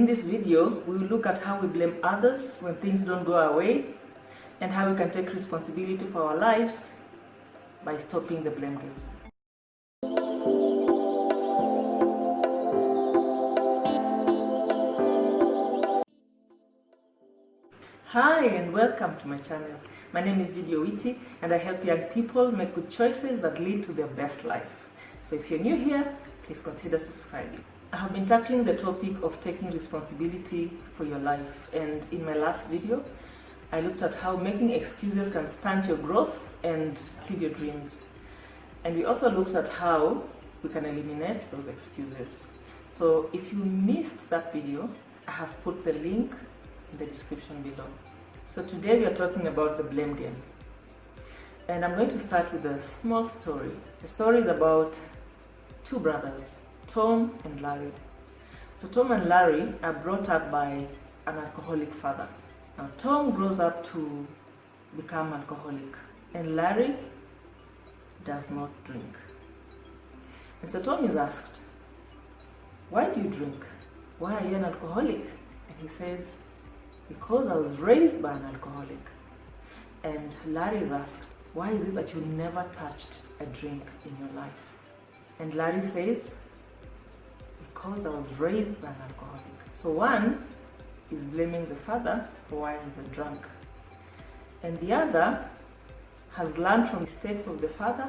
In this video, we will look at how we blame others when things don't go our way and how we can take responsibility for our lives by stopping the blame game. Hi and welcome to my channel. My name is Witi and I help young people make good choices that lead to their best life. So if you're new here, please consider subscribing. I have been tackling the topic of taking responsibility for your life, and in my last video, I looked at how making excuses can stunt your growth and kill your dreams. And we also looked at how we can eliminate those excuses. So if you missed that video, I have put the link in the description below. So today we are talking about the blame game. And I'm going to start with a small story. The story is about two brothers, Tom and Larry. So Tom and Larry are brought up by an alcoholic father. Now Tom grows up to become alcoholic and Larry does not drink. And so Tom is asked, "Why do you drink? Why are you an alcoholic?" And he says, "Because I was raised by an alcoholic." And Larry is asked, "Why is it that you never touched a drink in your life?" And Larry says, "Because I was raised by an alcoholic." So one is blaming the father for why he's a drunk, and the other has learned from mistakes of the father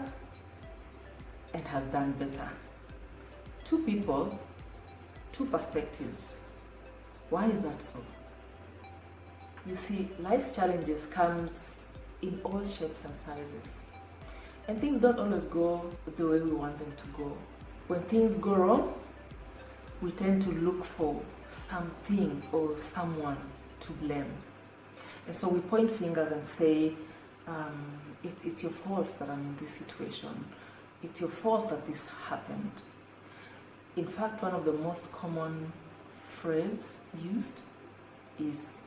and has done better. Two people, two perspectives. Why is that so? You see, life's challenges comes in all shapes and sizes. And things don't always go the way we want them to go. When things go wrong, we tend to look for something or someone to blame. And so we point fingers and say, it's your fault that I'm in this situation. It's your fault that this happened. In fact, one of the most common phrases used is,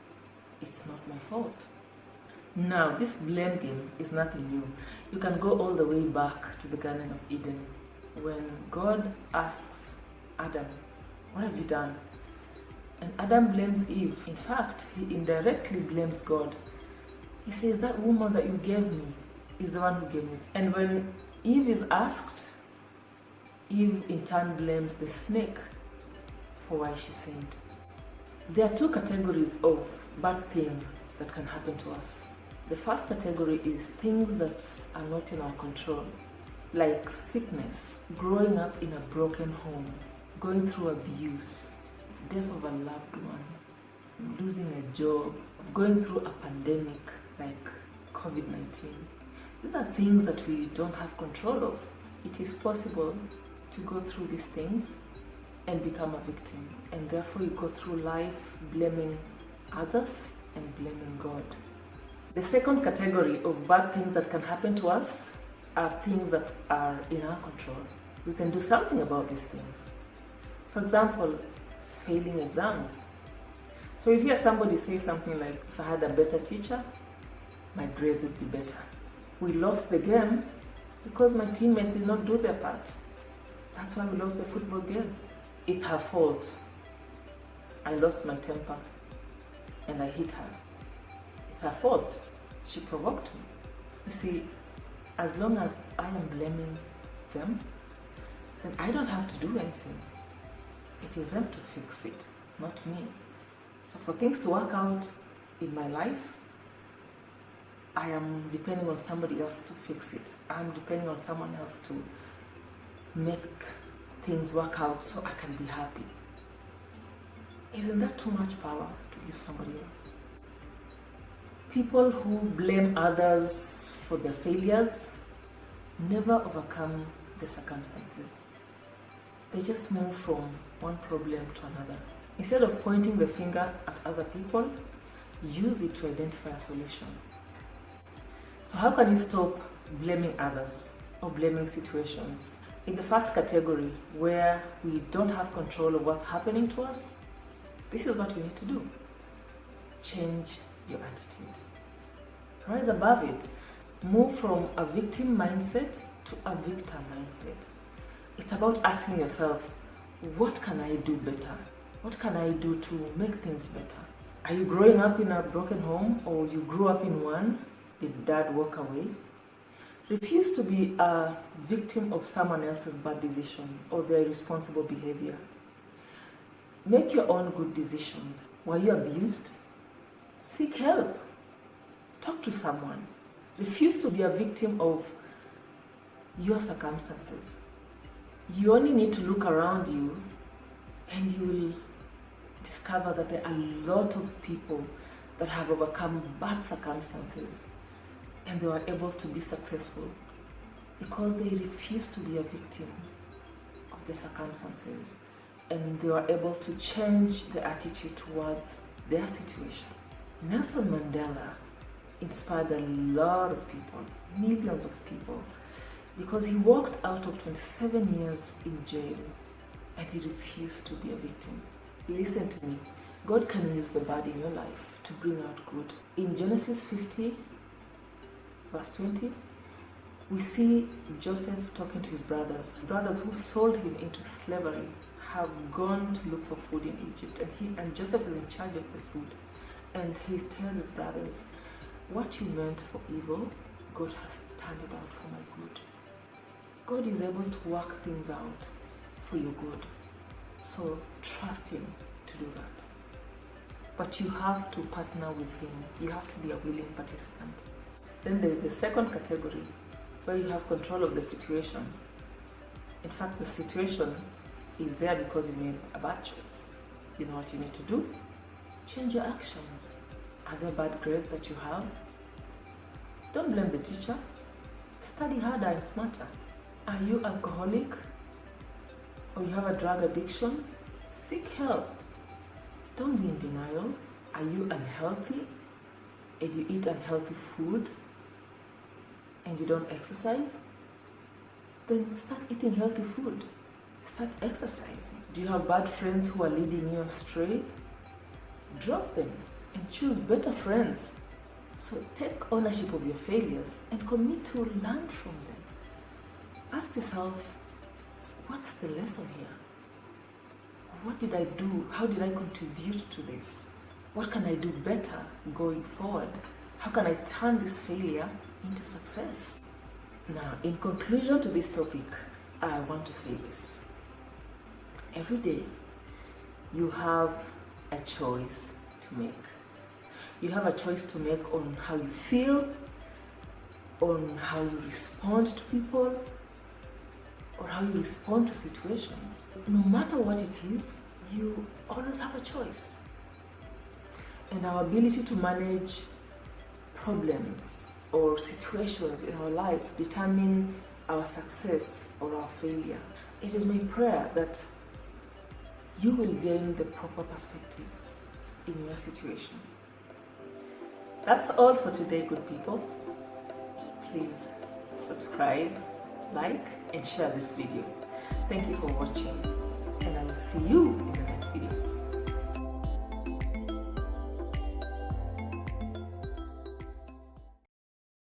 "It's not my fault." Now, this blame game is nothing new. You can go all the way back to the Garden of Eden when God asks Adam, "What have you done?" And Adam blames Eve. In fact, he indirectly blames God. He says, "That woman that you gave me is the one who gave me." And when Eve is asked, Eve in turn blames the snake for why she sinned. There are two categories of bad things that can happen to us. The first category is things that are not in our control, like sickness, growing up in a broken home, going through abuse, death of a loved one, losing a job, going through a pandemic like COVID-19. These are things that we don't have control of. It is possible to go through these things and become a victim, and therefore you go through life blaming others and blaming God. The second category of bad things that can happen to us are things that are in our control. We can do something about these things. For example, failing exams. So you hear somebody say something like, "If I had a better teacher, my grades would be better." We lost the game because my teammates did not do their part. That's why we lost the football game. It's her fault. I lost my temper and I hit her. It's her fault. She provoked me. You see, as long as I am blaming them, then I don't have to do anything. It is them to fix it, not me. So for things to work out in my life, I am depending on somebody else to fix it. I'm depending on someone else to make things work out so I can be happy. Isn't that too much power to give somebody else? People who blame others for their failures never overcome the circumstances. They just move from one problem to another. Instead of pointing the finger at other people, use it to identify a solution. So how can you stop blaming others or blaming situations? In the first category, where we don't have control of what's happening to us, this is what we need to do. Change your attitude. Rise above it. Move from a victim mindset to a victor mindset. It's about asking yourself, what can I do better? What can I do to make things better? Are you growing up in a broken home, or you grew up in one? Did dad walk away? Refuse to be a victim of someone else's bad decision or their irresponsible behavior. Make your own good decisions. Were you abused? Seek help. Talk to someone. Refuse to be a victim of your circumstances. You only need to look around you and you will discover that there are a lot of people that have overcome bad circumstances and they were able to be successful because they refused to be a victim of the circumstances and they were able to change their attitude towards their situation. Nelson Mandela inspired a lot of people, millions of people, because he walked out of 27 years in jail and he refused to be a victim. Listen to me. God can use the bad in your life to bring out good. In Genesis 50, verse 20, we see Joseph talking to his brothers. Brothers who sold him into slavery have gone to look for food in Egypt, and Joseph is in charge of the food. And he tells his brothers, what you meant for evil, God has turned it out for my good. God is able to work things out for your good. So trust him to do that. But you have to partner with him. You have to be a willing participant. Then there's the second category, where you have control of the situation. In fact, the situation is there because you made a bad choice. You know what you need to do? Change your actions. Are there bad grades that you have? Don't blame the teacher. Study harder and smarter. Are you alcoholic? Or you have a drug addiction? Seek help. Don't be in denial. Are you unhealthy? And you eat unhealthy food? And you don't exercise? Then start eating healthy food. Start exercising. Do you have bad friends who are leading you astray? Drop them and choose better friends. So take ownership of your failures and commit to learn from them. Ask yourself, what's the lesson here? What did I do? How did I contribute to this? What can I do better going forward? How can I turn this failure into success? Now, in conclusion to this topic, I want to say this. Every day, you have a choice to make. You have a choice to make on how you feel, on how you respond to people, or how you respond to situations. No matter what it is, you always have a choice. And our ability to manage problems or situations in our lives determine our success or our failure. It is my prayer that you will gain the proper perspective in your situation. That's all for today, good people. Please subscribe, like, and share this video. Thank you for watching, and I will see you in the next video.